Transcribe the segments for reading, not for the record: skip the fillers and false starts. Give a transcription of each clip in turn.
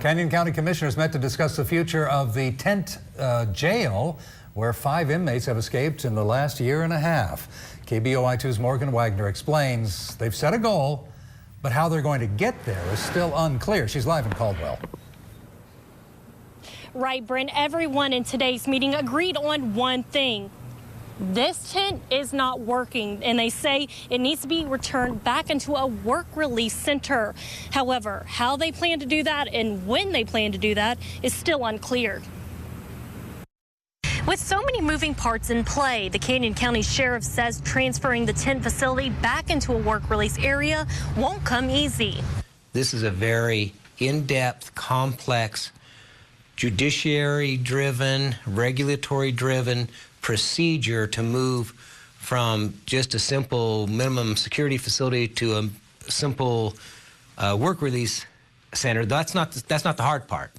Canyon County Commissioners met to discuss the future of the tent jail where 5 inmates have escaped in the last year and a half. KBOI2's Morgan Wagner explains they've set a goal, but how they're going to get there is still unclear. She's live in Caldwell. Right, Brent. Everyone in today's meeting agreed on one thing. This tent is not working, and they say it needs to be returned back into a work release center. However, how they plan to do that and when they plan to do that is still unclear. With so many moving parts in play, the Canyon County Sheriff says transferring the tent facility back into a work release area won't come easy. This is a very in-depth, complex, judiciary-driven, regulatory-driven procedure to move from just a simple minimum security facility to a simple work release center. That's not the hard part.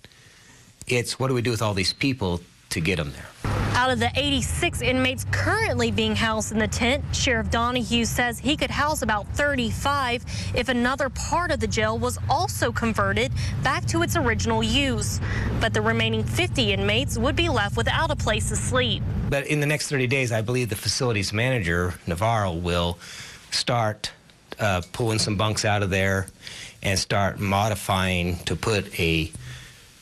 It's what do we do with all these people to get them there. Out of the 86 inmates currently being housed in the tent, Sheriff Donahue says he could house about 35 if another part of the jail was also converted back to its original use. But the remaining 50 inmates would be left without a place to sleep. But in the next 30 days, I believe the facilities manager, Navarro, will start pulling some bunks out of there and start modifying to put a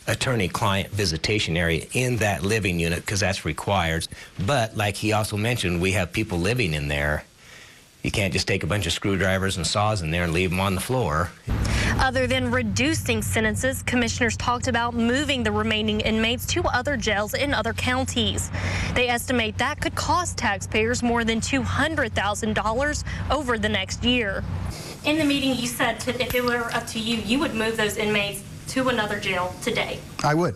attorney-client visitation area in that living unit because that's required. But like he also mentioned, we have people living in there. You can't just take a bunch of screwdrivers and saws in there and leave them on the floor. Other than reducing sentences, commissioners talked about moving the remaining inmates to other jails in other counties. They estimate that could cost taxpayers more than $200,000 over the next year. In the meeting, you said if it were up to you, you would move those inmates to another jail today. I would.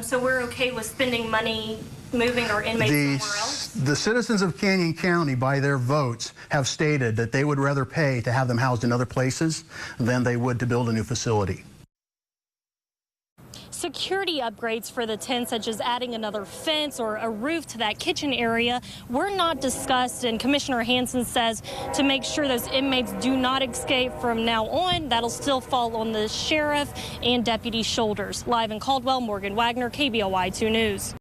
So we're okay with spending money moving our inmates somewhere else? The citizens of Canyon County, by their votes, have stated that they would rather pay to have them housed in other places than they would to build a new facility. Security upgrades for the tent, such as adding another fence or a roof to that kitchen area, were not discussed, and Commissioner Hansen says to make sure those inmates do not escape from now on, that'll still fall on the sheriff and deputy's shoulders. Live in Caldwell, Morgan Wagner, KBOI 2 News.